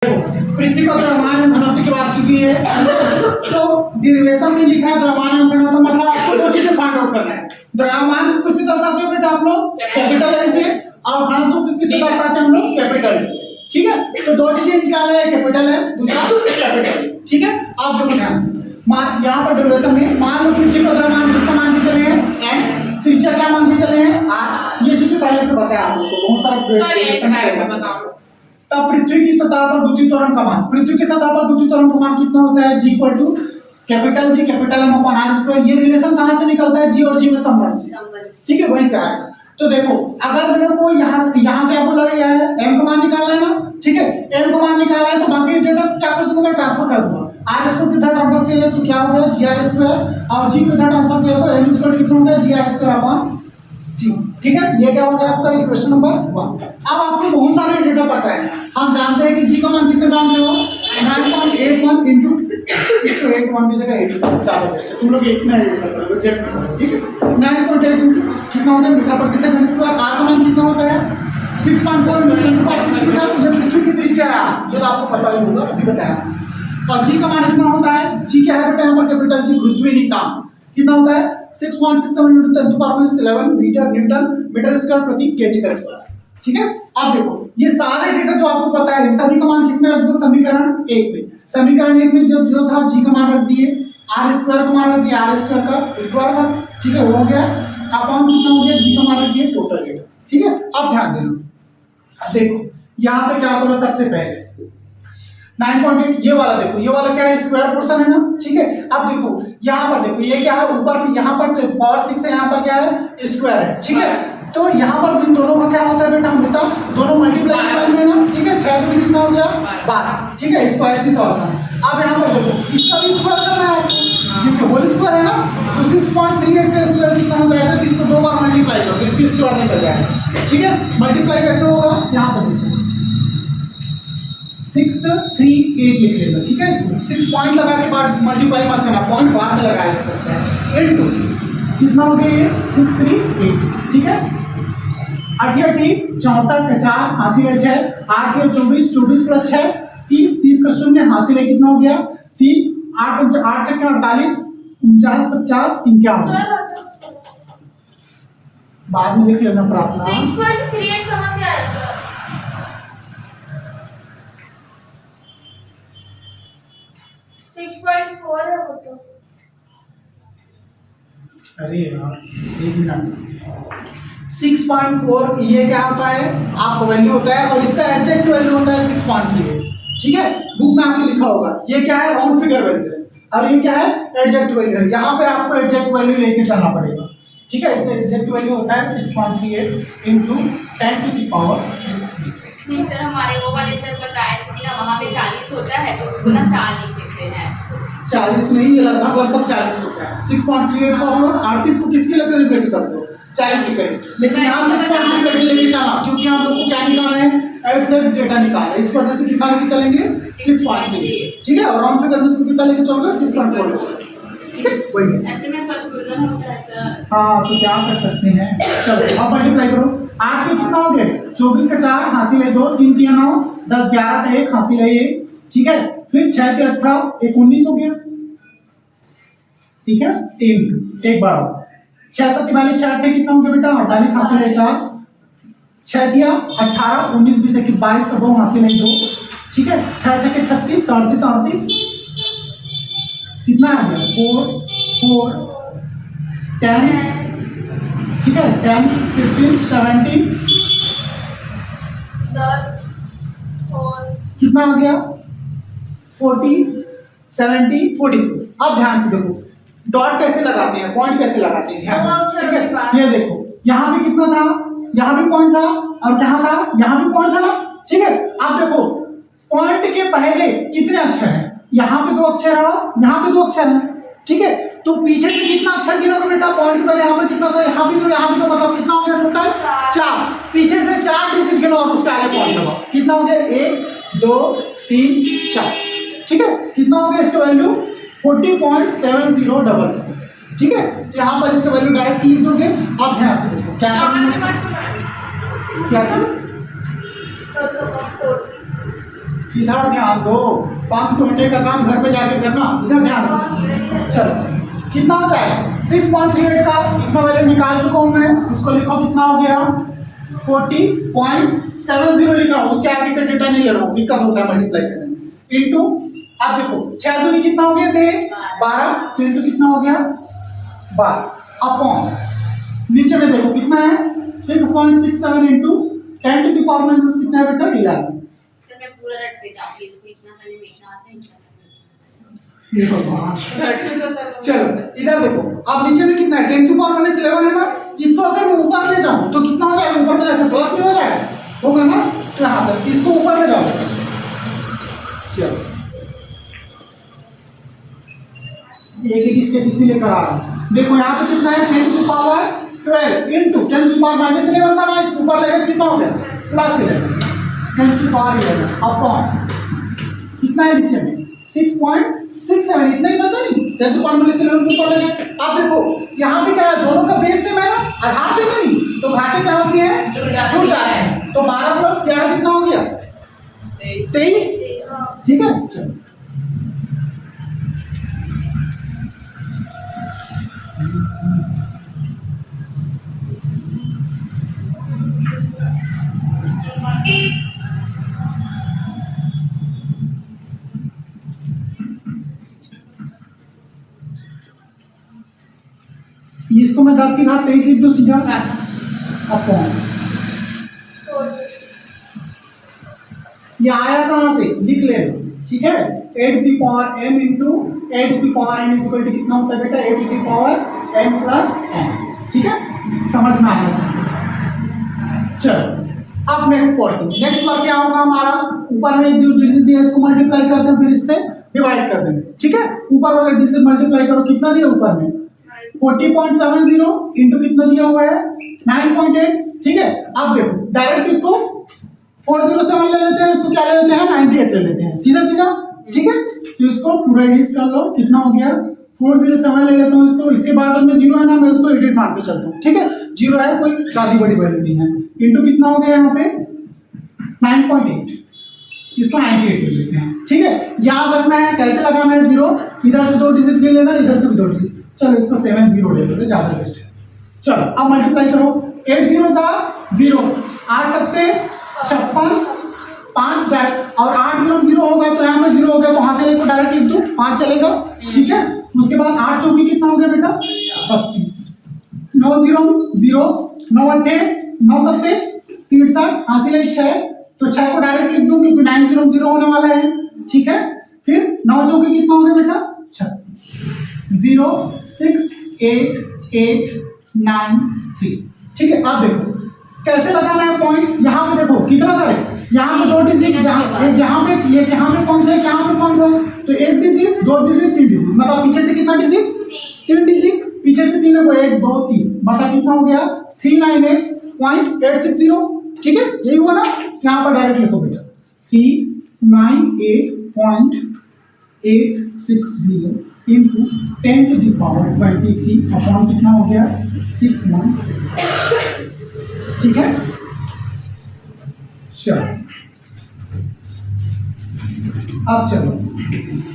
पृथ्वी का द्रव्यमान घनत्व की बात की है तो डेरिवेशन में लिखा है द्रव्यमान घनत्व, मतलब आपको दो चीजें फाइंड आउट करना है। द्रव्यमान को किससे दर्शाते हो बेटा आप लोग? कैपिटल एम से, और घनत्व को किससे दर्शाते हैं हम लोग? कैपिटल एम से। ठीक है, तो दो चीजें निकाल रहे हैं, कैपिटल एम, दूसरा कैपिटल। ठीक है, आप देखो ध्यान से, यहाँ पर डेरिवेशन में मान लो पृथ्वी का द्रव्यमान कितना मान के चले हैं एम, त्रिज्या क्या मान के चले हैं आर। ये चीजें पहले से बताया आप लोगों को, बहुत सारा तब पृथ्वी की सतह पर गुरुत्वीय त्वरण का मान, पृथ्वी की सतह पर गुरुत्वीय त्वरण का मान कितना होता है? G equal to capital G capital M upon R square. ये रिलेशन कहां से निकलता है? जी और जी में संबंध से। ठीक है, वहीं से आएगा। तो देखो अगर मेरे को यहाँ क्या बोला गया है, एम का मान निकालना है ना। ठीक है, एम का मान निकालना है तो बाकी डेटा क्या कर दूंगा? ट्रांसफर कर दूंगा। आर स्क्वायर कितना ट्रांसफर किया तो क्या हो गया? जी आर स्क्वायर, और जी को इधर ट्रांसफर किया तो एम स्क्वायर कितना होगा? जी आर स्क्वायर अपॉन जी। ठीक है, ये क्या हो गया आपका इक्वेशन नंबर 1। अब आपको बहुत सारे डेटा पता है, हम जानते हैं कि जी का मान कितना जानते हो? 9.81 into 81 की जगह 8 चालू है, तुम लोग 8 में ऐड कर लो जेट में। ठीक है, 9.8 into कितना होता है मीटर प्रति सेकंड स्क्वायर। आर का मान कितना होता है? 6.4 मीटर प्रति सेकंड। ये पृथ्वी की त्रिज्या है, ये तो आपको पता ही होगा, अभी बताया। और जी का मान कितना होता है? जी क्या है बेटा? यहाँ पर कैपिटल जी गुरुत्वीय नियतांक कितना होता है? 6.67 × 10⁻11 मीटर स्क्वायर प्रति केजी का स्क्वायर। ठीक है, अब देखो ये सारे डेटा जो आपको पता है, सभी का मान किसमें रख दो? समीकरण 1 में। समीकरण 1 में जो था जी का मान रख दिए, आर स्क्वायर का मान रख दिया, आर स्क्वायर का स्क्वायर था। ठीक है, हो गया। अपॉन कितना हो गया? जी का मान रख दिए टोटल डेटा। ठीक है, अब ध्यान देना, देखो यहाँ पे क्या करो, सबसे पहले 9.8 ये वाला देखो, ये वाला क्या है? स्क्वायर पोर्शन है ना। ठीक है, अब देखो यहाँ पर देखो, ये क्या है? ऊपर यहाँ पर पावर 6 है, यहाँ पर क्या है? स्क्वायर है। ठीक है, तो यहाँ पर इन दोनों का क्या होता है बेटा? हमेशा दोनों मल्टीप्लाई के साइन में ना। ठीक है, 6 दूनी कितना हो गया? 12। ठीक है, इसको ऐसे सॉल्व करना। अब यहाँ पर देखो इसका भी स्क्वायर करना है क्योंकि होल स्क्वायर है ना, तो 6.38 का स्क्वायर कितना हो जाएगा? तो इसको 2 बार मल्टीप्लाई करो, इसकी स्क्वायर निकल जाएगा। ठीक है, मल्टीप्लाई कैसे होगा? यहाँ पर देखो 638 लिख लेना। ठीक है, 6 पॉइंट लगा के बाद मल्टीप्लाई मत करना, पॉइंट बाद में लगाया जा सकता है। 8 कितना हो गया? 638। ठीक है, 8 ठीक 64 4 हासिल है 6, 8 के 24 24 प्लस 6 30 30 का 0 हासिल है कितना हो गया? 3 8 8 6 48 49 50 51। बाद में लिख लेना प्रार्थना। 6.38 कहां से आया सर? 6.4 है वो तो। अरे यार एक मिनट, 6.4 ये क्या होता है? आपका वैल्यू होता है, और इसका एग्जैक्ट वैल्यू होता है 6.38। ठीक है, बुक में आपने लिखा होगा। ये क्या है? राउंड फिगर वैल्यू है, और ये क्या है? एग्जैक्ट वैल्यू है। यहाँ पे आपको एग्जैक्ट वैल्यू लेके चलना पड़ेगा। ठीक है, इससे एग्जैक्ट वैल्यू होता है 6.38 into 10⁻6। नहीं सर, हमारे वो वाले सर बताए थे कि ना वहाँ पे 40 होता है तो उसको ना 4 लिख देते हैं। 40 नहीं, ये लगभग 40 होता है। 6.38 को हम लोग 38 को किसके करीब लेके चलते हो? 40 के करीब, लेकिन यहाँ 6.3 करके लेके चला क्योंकि हम लोग को क्या निकालना है? एग्जैक्ट डेटा निकालना है, इस वजह से कितना लेके चलेंगे? 6.3। ठीक है, और राउंड फिगर में इसको कितना लेके चलोगे? 6.4। ठीक है, वही है। ऐसे में कंफ्यूजन होता है सर। हाँ, तो क्या कर सकते हैं, चलो अब मल्टीप्लाई करो। 8 के कितना हो गए? 24 का 4 हासिल है 2, 3 3 9 10 11 का 1 हासिल है 1। ठीक है, फिर 6 के 18 1 19 हो गया। ठीक है, 3 1 12 6 7 42 6 8 कितना हो गया बेटा? 48 हासिल है 4। 6 दिया 18 19 20 21 22 का 2 हासिल है 2। ठीक है, 6 6 के 36 37 38 कितना आ गया? 4 4 10। ठीक है, 10 15 17 10 4 कितना आ गया? 40 70 42। अब ध्यान से देखो डॉट कैसे लगाते हैं, पॉइंट कैसे लगाते हैं, ध्यान दो। ठीक है, ये देखो यहाँ भी कितना था? यहाँ भी पॉइंट था, और कहाँ था? यहाँ भी पॉइंट था ना। ठीक है, अब देखो पॉइंट के पहले कितने अक्षर हैं? यहाँ पे 2 अक्षर है, यहाँ पे 2 अक्षर है। ठीक है, तो पीछे से कितना अक्षर गिनोगे बेटा? पॉइंट पहले यहाँ पे कितना था? यहाँ भी तो बताओ कितना हो गया टोटल? 4। पीछे से 4 डिजिट गिनो और उसके आगे पॉइंट लगाओ, कितना हो गया? 1 2 3 4। ठीक है, कितना हो गया? इसका वैल्यू 40.70 ठीक है, यहाँ पर इसका वैल्यू डायरेक्ट लिख दोगे। अब ध्यान से देखो क्या क्या चीज इधर ध्यान दो, 5 घंटे का काम घर पे जाके करना, इधर ध्यान दो। चलो कितना हो जाएगा 6.38 का इसका वैल्यू निकाल चुका हूं मैं, इसको लिखो कितना हो गया 40.70 लिख रहा हूं, उसके आगे का डेटा नहीं ले रहा हूं, दिक्कत होता है मल्टीप्लाई करने में। इंटू अब देखो 6 दूनी कितना हो गया थे 12, तो इंटू कितना हो गया 12 अपॉन नीचे में देखो कितना है 6.67 into 10 to the power minus कितना है बेटा 11। सर मैं पूरा रट के जाऊंगी, इसमें इतना करने में इतना आता है इतना ये भगवान। चलो इधर देखो अब नीचे में कितना है 10 टू पावर माइनस 11 है ना, इसको अगर मैं ऊपर ले जाऊं तो कितना हो जाएगा, ऊपर में जाकर प्लस में हो जाएगा, होगा ना, तो यहाँ पर इसको ऊपर ले जाओ। चलो एक एक स्टेप इसीलिए करा रहा हूं। देखो यहाँ पे कितना है 10 to power 12 into 10 to power minus 11 था ना, इसको ऊपर लेकर कितना हो गया प्लस 11 10 टू पावर 11 अपॉन कितना है नीचे में 6.67 इतना ही बचा नहीं 10 टू पावर माइनस 11 को ऊपर लेकर। अब देखो यहाँ पे क्या है दोनों का बेस सेम है ना, आधार से नहीं, तो घाटे क्या होती है जुड़ जाते हैं, तो 12 प्लस 11 कितना हो गया 23, ठीक है। चलो इसको मैं 10 की घात 23 लिख दूं सीधा अपॉन ये आया कहां से लिख ले, ठीक है 8 to the power m into 8 to the power n equal to कितना होता है बेटा 8 to the power m plus n, ठीक है समझ में आना चाहिए। चलो अब नेक्स्ट वर्क क्या होगा हमारा, ऊपर में जो डिजिट दिया इसको मल्टीप्लाई करते हैं फिर इससे डिवाइड कर देंगे, ठीक है ऊपर वाले डिजिट मल्टीप्लाई करो कितना दिया ऊपर में 40.70 इंटू कितना दिया हुआ है 9.8, ठीक है। अब देखो डायरेक्ट इसको 407 ले लेते हैं, इसको क्या ले लेते हैं 98 ले लेते हैं सीधा सीधा, ठीक है तो इसको पूरा एडिट कर लो कितना हो गया 407 ले लेता हूँ इसको, इसके बाद में 0 है ना मैं उसको एडिट मार के चलता हूँ, ठीक है 0 है कोई ज्यादा बड़ी वैल्यू नहीं है, इंटू कितना हो गया यहाँ पे 9.8 इसको 98 ले लेते हैं, ठीक है। याद रखना है कैसे लगाना है 0 इधर से 2 डिजिट ले लेना इधर से भी 2 डिजिट, चलो इसको 70 ले लेते ज्यादा बेस्ट है। चलो अब मल्टीप्लाई करो 8 0 सा 0 8 सत्ते 56 5 डायरेक्ट और 8 0 0 होगा तो यहाँ में 0 हो गया तो वहां से लेकर डायरेक्ट लिख दो 5 चलेगा, ठीक है। उसके बाद 8 चौकी कितना हो गया बेटा 32 9 0 0 9 8 9 सत्ते 63 हासिल है 6 तो 6 को डायरेक्ट लिख दूं क्योंकि 9 0 0 होने वाला है, ठीक है। फिर 9 चौकी कितना हो गया बेटा 36 0 6 8 8 9 3, ठीक है। अब देखो कैसे लगाना है पॉइंट, यहाँ पे देखो कितना था यहाँ पे 2 डिजिट यहाँ पे पॉइंट है यहाँ पे पॉइंट है तो 1 डिजिट 2 डिजिट 3 डिजिट मतलब पीछे से कितना डिजिट 3 डिजिट पीछे से 3 को 1 2 3 मतलब कितना हो गया 398.860, ठीक है यही हुआ ना, यहाँ पर डायरेक्ट लिखो बेटा 398.860 into 10 to the power 23 upon कितना हो गया 616, ठीक है। चलो अब चलो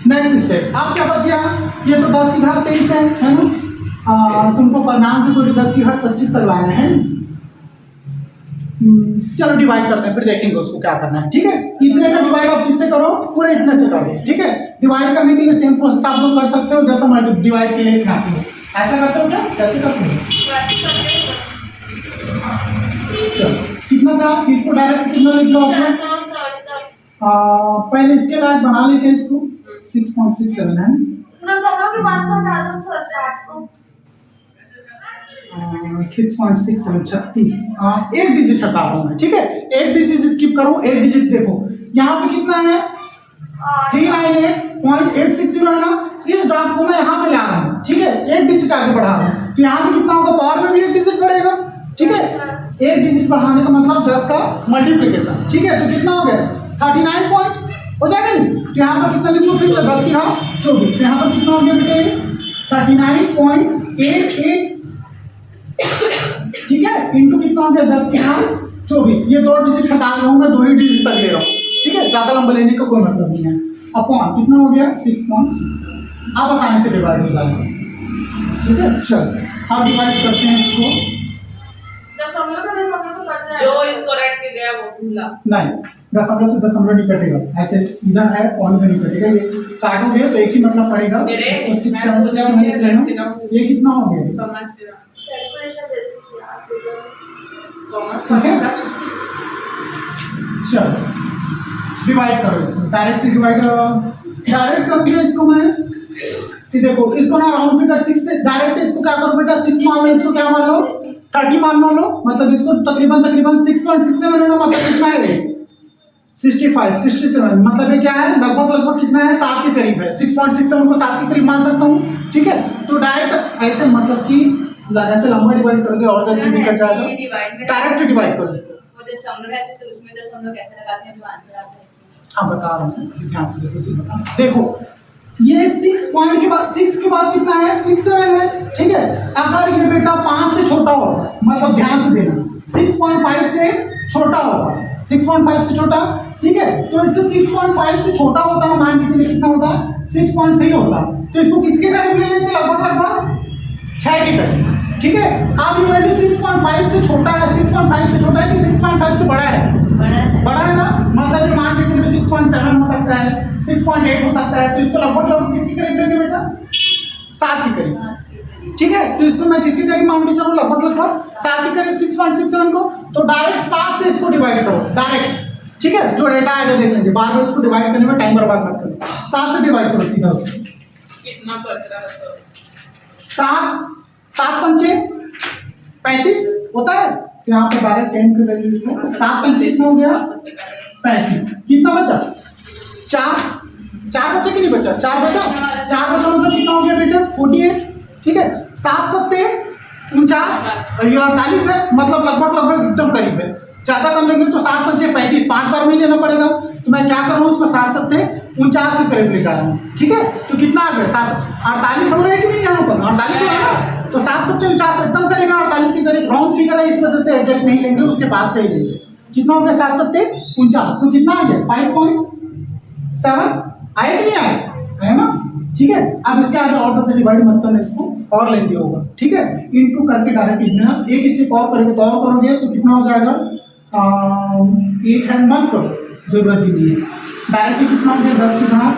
नेक्स्ट स्टेप, अब क्या बच गया ये तो 10 की घात 23 है ना, तुमको परिणाम की कोई 10 की घात 25 तक लाना है, चलो डिवाइड करते हैं फिर देखेंगे उसको क्या करना है, ठीक है। इतने का डिवाइड आप किससे करो पूरे इतने से करो, ठीक है। डिवाइड करने के लिए सेम प्रोसेस आप लोग कर सकते हो जैसा मैं डिवाइड के लिए दिखाती हूँ, ऐसा करते हो क्या कैसे करते हो। चलो कितना था इसको डायरेक्ट कितना लिख लो आपने, पहले इसके लायक बना लेते हैं इसको 6.67 है 6.67 36 एक डिजिट हटा रहा हूँ मैं, ठीक है एक डिजिट स्किप करो, एक डिजिट देखो यहाँ पे कितना है 398.860 है ना, इस डॉट को मैं यहाँ पे ला रहा हूँ, ठीक है एक डिजिट आगे बढ़ा रहा हूँ तो यहाँ पे कितना होगा पावर में भी एक डिजिट बढ़ेगा, ठीक है एक डिजिट बढ़ाने का मतलब 10 का मल्टीप्लिकेशन, ठीक है तो कितना हो गया 39 पॉइंट हो जाएगा नहीं, तो यहाँ पर कितना लिख लो फिर 10 की घात 24 तो यहाँ पर कितना हो गया बेटे 39.88, ठीक है इंटू कितना हो गया 10 की घात 24, ये 2 डिजिट हटा रहा हूँ मैं 2 ही डिजिट तक ले रहा हूँ, ठीक है, ज्यादा लंबा लेने का कोई मतलब नहीं है। अपॉन कितना हो गया 6.6, आप आसानी से डिवाइड हो जाएगा। ठीक है, चल अब डिवाइड करते हैं इसको। जो इसको रट के गया वो भूला नहीं, दशमलव से दशमलव नहीं कटेगा, ऐसे इधर है पॉइंट में नहीं कटेगा, ये काटोगे तो एक ही मतलब पड़ेगा। इसको 6 7 6 में लिख लेना, ये कितना हो गया? समझ गया। ठीक है, चलो डिवाइड करो इसको, डायरेक्ट डिवाइड डायरेक्ट कर दिया इसको मैं। कि देखो इसको ना राउंड फिगर 6 से डायरेक्ट इसको क्या करो बेटा, 6 मान लो, इसको क्या मान लो 30 मान लो, मतलब इसको तकरीबन 6.67 है ना, मतलब कितना है 65 67, मतलब ये क्या है लगभग कितना है 7 के करीब है। 6.67 को 7 के करीब मान सकता हूँ। ठीक है, तो डायरेक्ट ऐसे मतलब कि ऐसे लंबा डिवाइड करके और जल्दी निकल जाएगा। डायरेक्ट डिवाइड करो इसको। वो दशमलव रहते तो उसमें दशमलव कैसे लगाते हैं जो आंसर आता है उसमें। हाँ बता रहा हूँ, ध्यान से देखो, इसी बता देखो ये 6 पॉइंट के बाद 6 के बाद कितना है 6 7 है। ठीक है, अगर ये बेटा 5 से छोटा होगा, मतलब ध्यान से देना 6.5 से छोटा होगा, 6.5 से छोटा, ठीक है, तो इससे 6.5 से छोटा होता है, मान के चलिए कितना होता है 6.3 होता, तो इसको किसके करीब ले लेते लगभग 6 के करीब। ठीक है, अब ये वैल्यू 6.5 से छोटा है, 6.5 से छोटा है कि 6.5 से बड़ा है? बड़ा है ना, मतलब ये मान के चलिए 6.7 हो सकता है, 6.8 हो सकता है, तो इसको लगभग किसके करीब लेंगे बेटा 7 के करीब। ठीक है, तो इसको मैं किसके करीब मान के चलूँ लगभग 7 के करीब 6.67 को, तो डायरेक्ट 7 से इसको डिवाइड करो डायरेक्ट। ठीक है, जो डेटा आएगा देख लेंगे, बार बार इसको डिवाइड करने में टाइम बर्बाद मत करो, 7 से डिवाइड करो सीधा उसको। कितना बच रहा है सर? 7 पंचे 35 होता है, यहाँ पे 12 10 की वैल्यू लिखो, 7 पंचे कितना हो गया 35, कितना बचा 4 बचा कि नहीं बचा? 4 बचा मतलब कितना हो गया बेटा 48। ठीक है, 7 सत्ते 49 और ये 48 है, मतलब लगभग एकदम करीब है। ज्यादा कम लेंगे तो 7 पंचे 35, 5 बार में ही लेना पड़ेगा, तो मैं क्या कर रहा हूँ उसको 7 सत्ते 49 के करीब ले जा रहा हूँ। ठीक है, तो कितना आ गया 48 हो रहा है कि नहीं, यहाँ पर 48 हो रहा है, तो 7 सत्ते 49 एकदम करीब है, 48 के करीब राउंड फिगर है, इस वजह से एडजस्ट नहीं लेंगे, उसके पास से ही लेंगे। कितना हो गया 7 सत्ते 49, तो कितना आ गया 5.7 आया कि नहीं आया, है ना? ठीक है, अब इसके आगे और ज्यादा डिवाइड मत करना, इसको और लेंगे होगा। ठीक है, इनटू करके डायरेक्ट लिखना, एक स्टेप और करोगे तो और करोगे तो कितना हो जाएगा 8 है मत करो, जरूरत भी नहीं है, डायरेक्ट कितना हो गया 10 की घात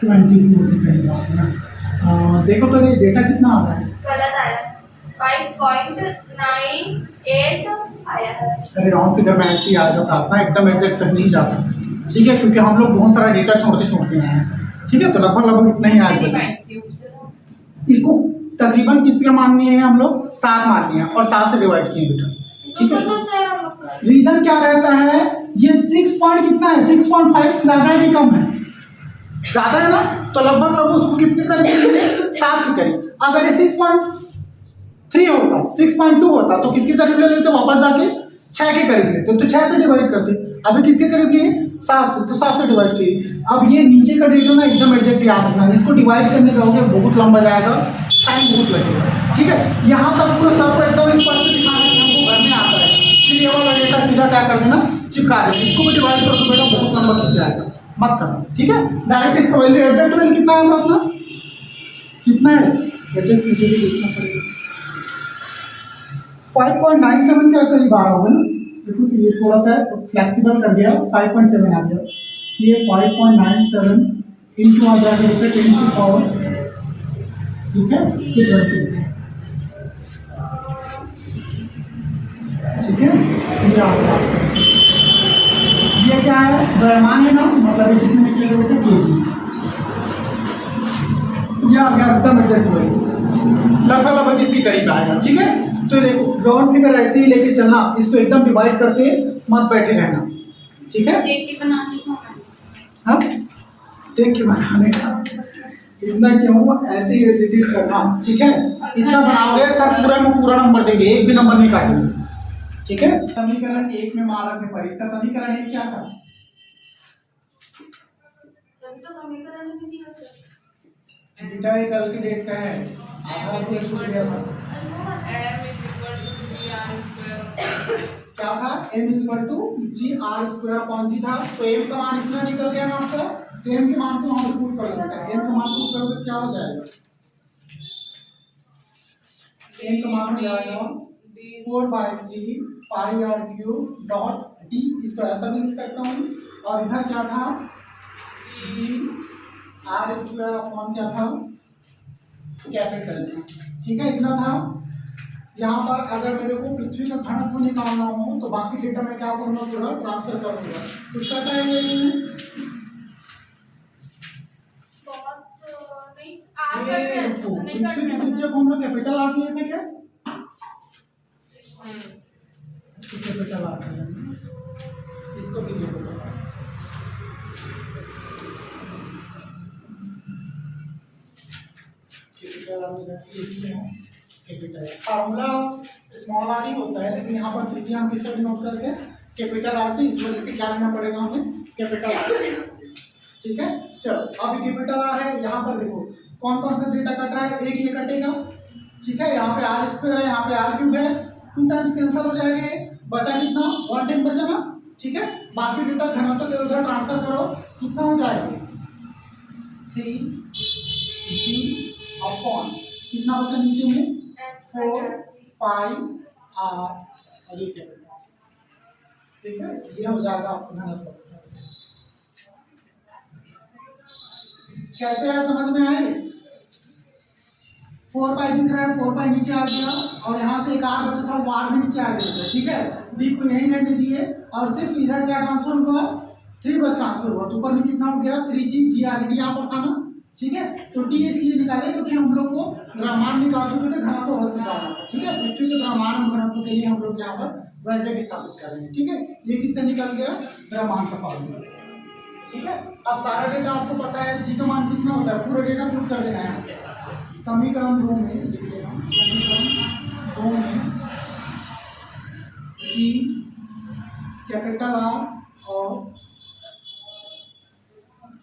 24। देखो तो ये डेटा कितना आ रहा है, गलत आया 5.98 आया है। अरे राउंड फिगर में ऐसे ही आ जाता है, एकदम एग्जैक्ट तक नहीं जा सकते। ठीक है, क्योंकि हम लोग बहुत सारा डेटा छोड़ते आए हैं। ठीक है, तो लगभग इतना ही आएगा। इसको तकरीबन कितने माननी है हम लोग 7 माननी है और 7 से डिवाइड किए बेटा। ठीक है, रीजन क्या रहता है, ये 6 पॉइंट कितना है 6.5 से ज्यादा है कि कम है? ज्यादा है ना, तो लगभग उसको कितने करीब 7 के करीब। अगर ये 6.3 होता 6.2 होता तो किसके करीब ले लेते, वापस जाके 6 के करीब लेते, तो 6 से डिवाइड करते। अभी किसके करीब लिए 7 से, तो 7 से डिवाइड किए। अब ये नीचे का डेटा ना एकदम एग्जैक्ट याद रखना, इसको डिवाइड करने जाओगे बहुत लंबा जाएगा, टाइम बहुत लगेगा। ठीक है, यहाँ तक पूरा सबको एकदम स्पष्ट दिखाने में हमको घर में आता है, फिर ये वाला डेटा सीधा क्या कर देना चिपका देना, इसको भी डिवाइड करो तो बेटा बहुत लंबा खींच जाएगा, मत करना। ठीक है, डायरेक्ट इसका वैल्यू एग्जैक्ट वैल्यू कितना है अपना, कितना है एग्जैक्ट मुझे भी देखना पड़ेगा, 5.97 के करीब आ रहा होगा ना। देखो तो ये थोड़ा सा फ्लेक्सिबल कर गया, 5.7 आ गया, ये 5.97 इंटू आ जाएगा बेटा 10 की पावर। ठीक है, ये 20। ठीक है, ये आ गया, ये क्या है द्रव्यमान है ना, मतलब इसमें निकलेगा बेटा केजी। ये आ गया एकदम एग्जैक्ट लगभग इसके करीब आएगा। ठीक है, तो देखो राउंड फिगर ऐसे ही लेके चलना, इसको एकदम डिवाइड करते मत बैठे रहना। ठीक है, देख के बनाने को हाँ देख के बनाने का इतना क्यों, ऐसे ही रेसिपीज करना। ठीक है, इतना बनाओगे सब पूरा में पूरा नंबर देंगे, एक भी नंबर नहीं काटेंगे। ठीक है, समीकरण 1 में मान रखने पर इसका समीकरण 1 क्या था, तभी तो समीकरण में नहीं हो सकता। बीटा ये कल के डेट का है, आधा से छूट गया था। m = g r²। क्या था m equal to G R square upon G था, तो m का मान इतना निकल गया ना आपका, तो m के मान को हम पुट कर देते हैं, m का मान पुट करोगे क्या हो जाएगा, m का मान हो जाएगा 4/3 पाई आर क्यूब डॉट डी, इसको ऐसा भी लिख सकता हूँ, और इधर क्या था जी आर स्क्वायर अपॉन क्या था कैपिटल, ठीक है इतना था। यहाँ पर अगर मेरे को पृथ्वी का घनत्व निकालना हो तो बाकी डेटा में क्या करूँगा, थोड़ा ट्रांसफर करूँगा, कुछ करता है इसमें बहुत नहीं ये देखो, पृथ्वी की त्रिज्या को हम लोग कैपिटल आर लिए थे क्या, इसको कैपिटल आर लेंगे, इसको भी capital R, formula small R ही होता है, लेकिन यहाँ पर त्रिज्या हम किससे नोट करते हैं, कैपिटल आर से, इस वजह से क्या लेना पड़ेगा हमें, कैपिटल आर, ठीक है। चलो अभी कैपिटल आर है, यहाँ पर देखो कौन कौन सा डेटा कट रहा है, एक ये कटेगा, ठीक है, यहाँ पे आर स्क्वायर है, यहाँ पे आर क्यूब है, 2 टाइम्स कैंसिल हो जाएंगे, बचा कितना 1 टाइम बचा ना, ठीक है, बाकी डेटा घनत्व के उधर ट्रांसफर करो, कितना हो जाएगा 3 जी अपॉन कितना बचा नीचे में 4 5 आर, और ये कैपिटल, ठीक है, ये हो जाएगा आपका घनत्व। कैसे है समझ में आए, 4 पाई दिख रहा है, 4 पाई नीचे आ गया, और यहाँ से एक आर बचा था, वो आर भी नीचे आ गया, ठीक है, डी को यही रहने दिए, और सिर्फ इधर क्या ट्रांसफर हुआ 3 बस ट्रांसफर हुआ, तो ऊपर में कितना हो गया 3g जी आर डी यहाँ पर था ना, ठीक है, तो टी इसलिए निकाले क्योंकि हम लोग को द्रव्यमान निकाल चुके थे, घनत्व बस निकालना था, ठीक है, पृथ्वी के द्रव्यमान और घनत्व के लिए हम लोग यहाँ पर व्यंजक स्थापित करेंगे, ठीक है, ये किससे निकल गया, द्रव्यमान का फॉर्मूला, ठीक है। अब सारा डेटा आपको पता है, जी का मान कितना होता है, पूरा डेटा पुट कर देना है, समीकरण 2 में लिख देना, समीकरण 2 में जी कैपिटल आर और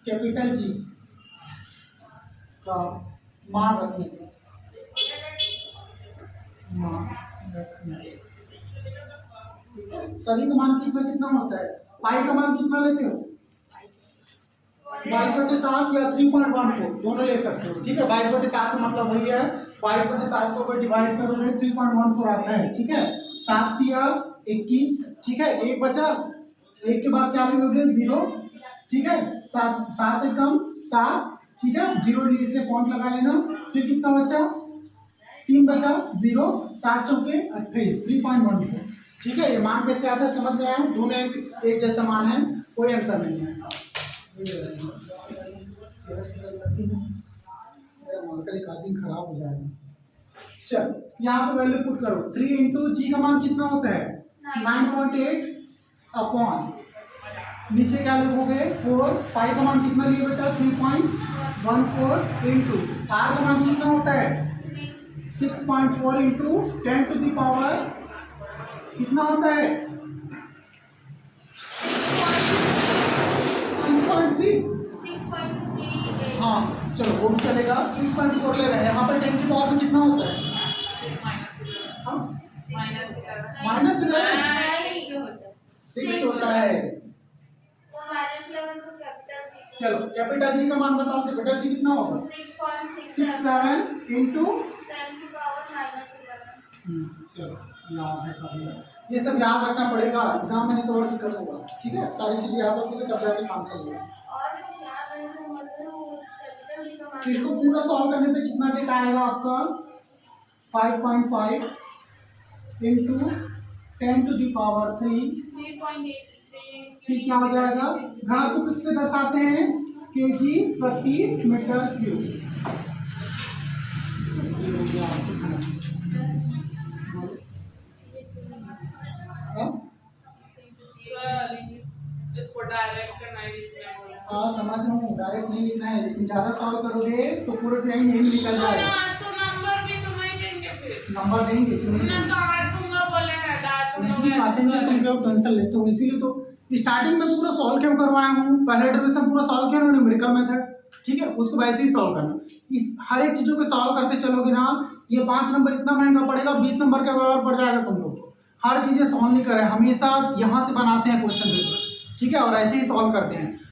कैपिटल जी का मान रखने, सभी का मान कितना कितना होता है, पाई का मान कितना लेते हो 22/7 या 3.14 दोनों ले सकते हो, ठीक है, 22/7 का मतलब वही है, 22/7 को डिवाइड करोगे 3.14 आता है, ठीक है, 7 दिया 21, ठीक है, एक बचा, एक के बाद क्या लिखोगे 0, ठीक है, 7 एक कम 7, ठीक है, 0 इसलिए पॉइंट लगा लेना, फिर कितना बचा 3 बचा 0, 7 चौके 28 3.14, ठीक है, ये मान कैसे आता है समझ में आया, दोनों एक जैसा मान है, कोई अंतर नहीं है, खराब हो जाएगा। चल यहाँ पे वैल्यू पुट करो, 3 इंटू जी का मान कितना होता है 9.8 अपॉन नीचे क्या लिखोगे 4, पाई का मान कितना लिए बेटा 3.14 इंटू आर का मान कितना होता है 6.4 इंटू 10 टू द पावर कितना होता है 6.3, हाँ चलो वो भी चलेगा, 6.4 ले रहे हैं, यहाँ पर 10 की पावर में कितना होता है -11 होता है, चलो कैपिटल जी का मान बताओ, कैपिटल जी कितना होगा 6.7 इंटू, चलो याद है फॉर्मूला, ये सब याद रखना पड़ेगा, एग्जाम में नहीं तो और दिक्कत होगा, ठीक है, सारी चीजें याद रखोगे तब जाके काम चलेगा। इसको पूरा सॉल्व करने पे कितना डेटा आएगा आपका 5.5 इंटू 10 टू द पावर 3, फिर क्या हो जाएगा, घनत्व किससे दर्शाते हैं केजी प्रति मीटर क्यूब, इसको डायरेक्ट नहीं लिखना है, हाँ समझ रहा हूँ, डायरेक्ट नहीं लिखना है, लेकिन ज्यादा सॉल्व करोगे तो पूरे टाइम यही निकल जाएगा, तो नंबर भी तुम्हें देंगे, फिर नंबर देंगे मैं काट दूंगा, बोले डाट तुम टेंशन लेते हो, इसीलिए तो स्टार्टिंग में पूरा सॉल्व क्यों करवाया हूँ, पहले डेरिवेशन पूरा सॉल्व किया ना न्यूमेरिकल मेथड, ठीक है, उसको वैसे ही सॉल्व करना, इस हर एक चीजों को सॉल्व करते चलोगे ना, ये 5 नंबर इतना महंगा पड़ेगा, 20 नंबर के बराबर पड़ जाएगा तुम लोग को, हर चीजें सॉल्व नहीं कर रहे, हमेशा यहाँ से बनाते हैं क्वेश्चन पेपर, ठीक है, और ऐसे ही सॉल्व करते हैं।